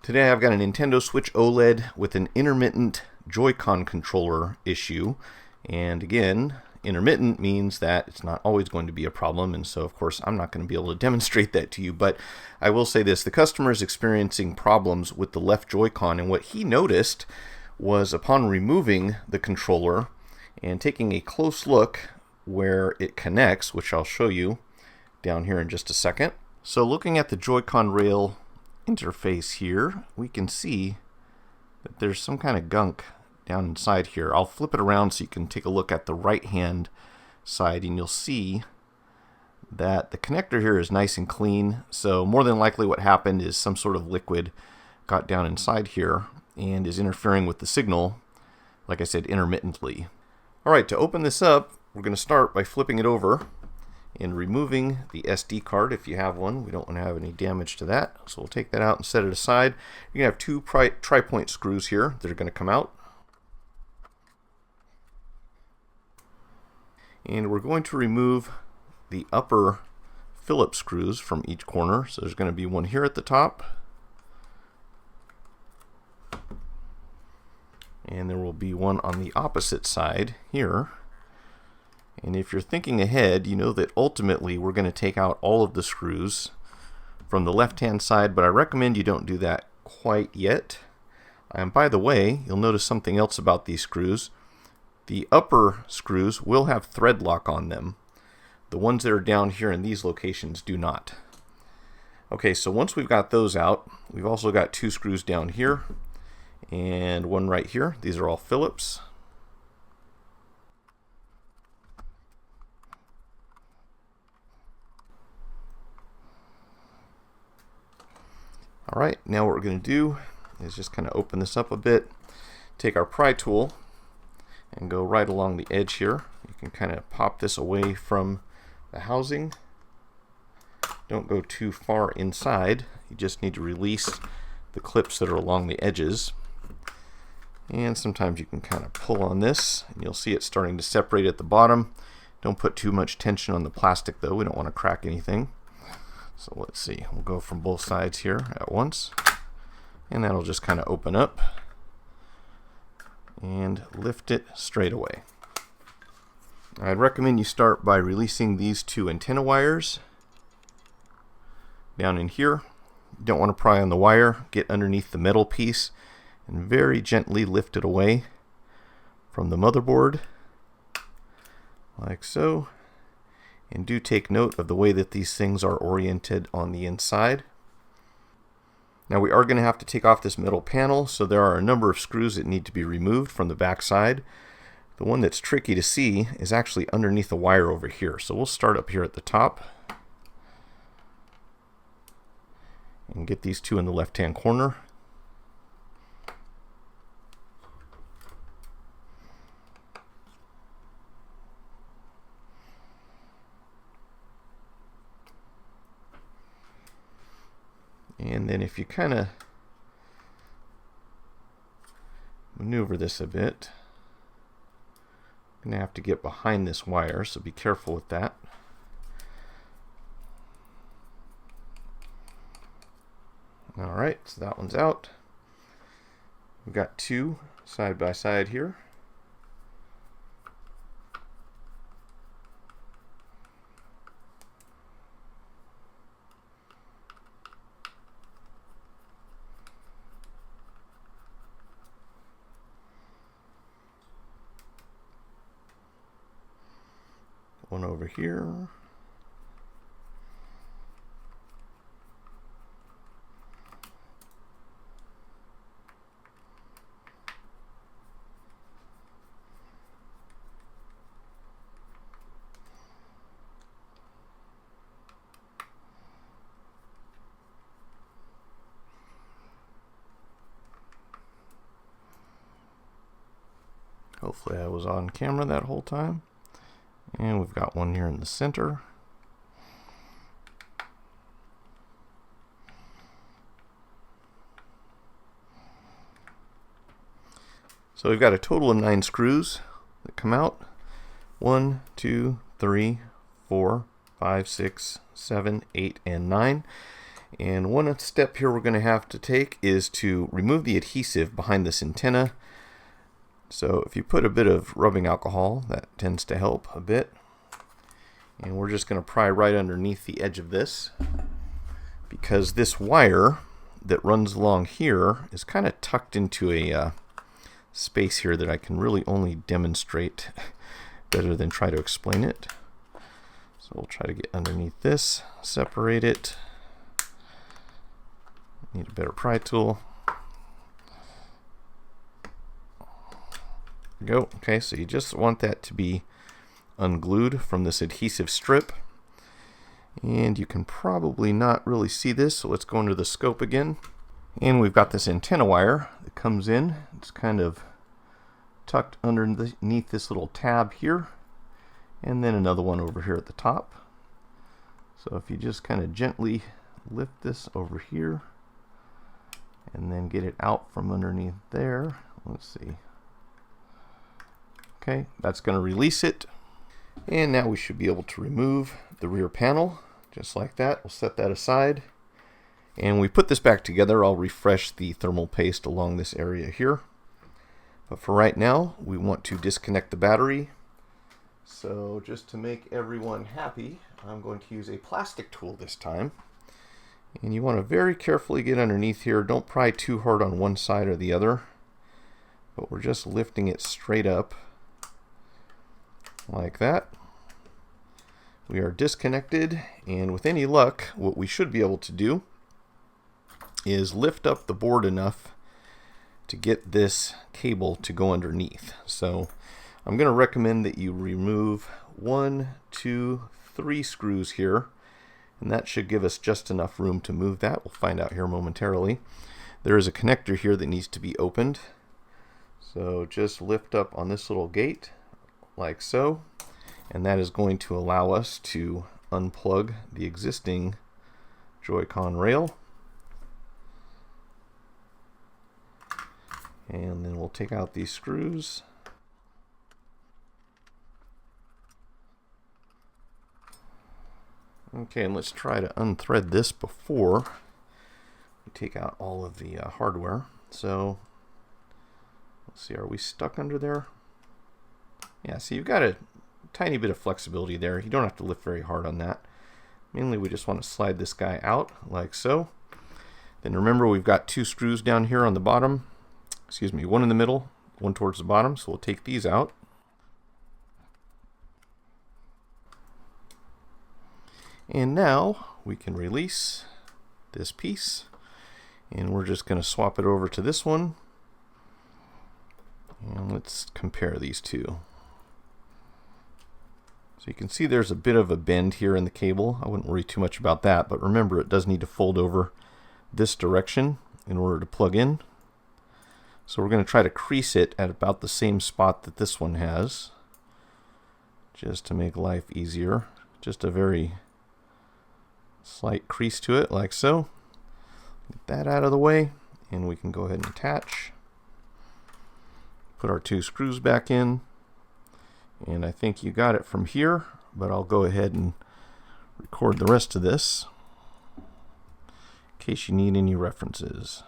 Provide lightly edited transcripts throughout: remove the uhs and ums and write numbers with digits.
Today I've got a Nintendo Switch OLED with an intermittent Joy-Con controller issue. And again, intermittent means that it's not always going to be a problem, and so of course I'm not going to be able to demonstrate that to you, but I will say this: the customer is experiencing problems with the left Joy-Con, and what he noticed was upon removing the controller and taking a close look where it connects, which I'll show you down here in just a second. So looking at the Joy-Con rail interface here, we can see that there's some kind of gunk down inside here. I'll flip it around so you can take a look at the right hand side, and you'll see that the connector here is nice and clean. So more than likely what happened is some sort of liquid got down inside here and is interfering with the signal, like I said, intermittently. Alright, to open this up, we're going to start by flipping it over and removing the SD card if you have one. We don't want to have any damage to that, so we'll take that out and set it aside. You're going to have two tri-point screws here that are going to come out. And we're going to remove the upper Phillips screws from each corner. So there's going to be one here at the top, and there will be one on the opposite side here. And if you're thinking ahead, you know that ultimately we're going to take out all of the screws from the left-hand side, but I recommend you don't do that quite yet. And by the way, you'll notice something else about these screws. The upper screws will have thread lock on them. The ones that are down here in these locations do not. Okay, so once we've got those out, we've also got two screws down here and one right here. These are all Phillips. Alright, now what we're going to do is just kind of open this up a bit, take our pry tool, and go right along the edge here. You can kind of pop this away from the housing. Don't go too far inside. You just need to release the clips that are along the edges. And sometimes you can kind of pull on this, and you'll see it starting to separate at the bottom. Don't put too much tension on the plastic though. We don't want to crack anything. So let's see, we'll go from both sides here at once, and that'll just kind of open up and lift it straight away. I'd recommend you start by releasing these two antenna wires down in here. You don't want to pry on the wire. Get underneath the metal piece and very gently lift it away from the motherboard, like so. And do take note of the way that these things are oriented on the inside. Now we are going to have to take off this metal panel, so there are a number of screws that need to be removed from the back side. The one that's tricky to see is actually underneath the wire over here. So we'll start up here at the top and get these two in the left-hand corner. And then if you kind of maneuver this a bit, I'm going to have to get behind this wire, so be careful with that. Alright, so that one's out. We've got two side by side here. One over here. Hopefully I was on camera that whole time. And we've got one here in the center. So we've got a total of 9 screws that come out. 1, 2, 3, 4, 5, 6, 7, 8, and 9. And one step here we're going to have to take is to remove the adhesive behind this antenna. So if you put a bit of rubbing alcohol, that tends to help a bit. And we're just going to pry right underneath the edge of this, because this wire that runs along here is kind of tucked into a space here that I can really only demonstrate better than try to explain it. So we'll try to get underneath this, separate it. Need a better pry tool. There we go. Okay, so you just want that to be unglued from this adhesive strip. And you can probably not really see this, so let's go into the scope again. And we've got this antenna wire that comes in. It's kind of tucked underneath this little tab here. And then another one over here at the top. So if you just kind of gently lift this over here, and then get it out from underneath there. Let's see. Okay, that's going to release it. And now we should be able to remove the rear panel, just like that. We'll set that aside. And we put this back together. I'll refresh the thermal paste along this area here. But for right now, we want to disconnect the battery. So just to make everyone happy, I'm going to use a plastic tool this time. And you want to very carefully get underneath here. Don't pry too hard on one side or the other. But we're just lifting it straight up like that. We are disconnected, and with any luck, what we should be able to do is lift up the board enough to get this cable to go underneath. So I'm going to recommend that you remove 1, 2, 3 screws here. And that should give us just enough room to move that. We'll find out here momentarily. There is a connector here that needs to be opened. So just lift up on this little gate, like so. And that is going to allow us to unplug the existing Joy-Con rail. And then we'll take out these screws. Okay, and let's try to unthread this before we take out all of the hardware. So, let's see, are we stuck under there? Yeah, so you've got a tiny bit of flexibility there. You don't have to lift very hard on that. Mainly we just want to slide this guy out like so. Then remember, we've got 2 screws down here on the bottom. Excuse me, one in the middle, one towards the bottom. So we'll take these out. And now we can release this piece, and we're just going to swap it over to this one. And let's compare these two. So you can see there's a bit of a bend here in the cable. I wouldn't worry too much about that, but remember, it does need to fold over this direction in order to plug in. So we're going to try to crease it at about the same spot that this one has, just to make life easier. Just a very slight crease to it, like so. Get that out of the way, and we can go ahead and attach. Put our 2 screws back in, and I think you got it from here, but I'll go ahead and record the rest of this in case you need any references.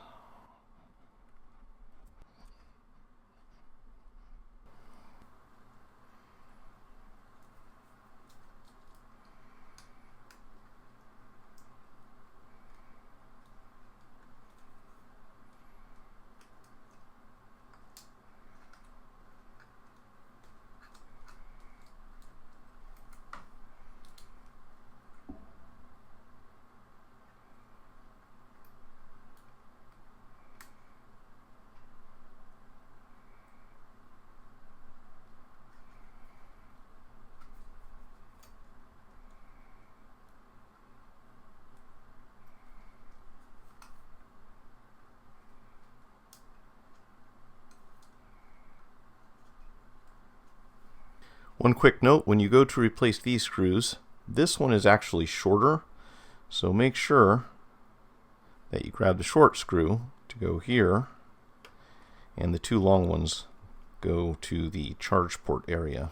One quick note, when you go to replace these screws, this one is actually shorter, so make sure that you grab the short screw to go here, and the 2 long ones go to the charge port area.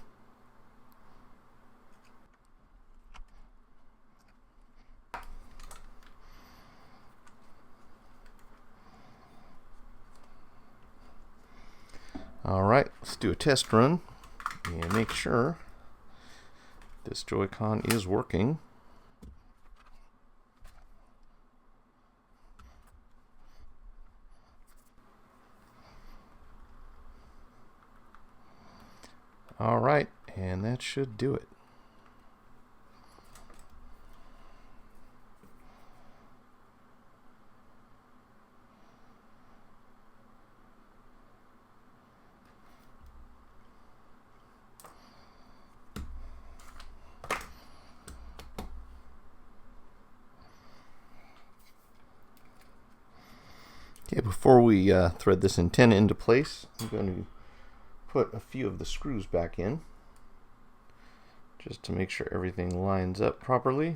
Alright, let's do a test run and make sure this Joy-Con is working. Alright, and that should do it. Okay, before we thread this antenna into place, I'm going to put a few of the screws back in just to make sure everything lines up properly.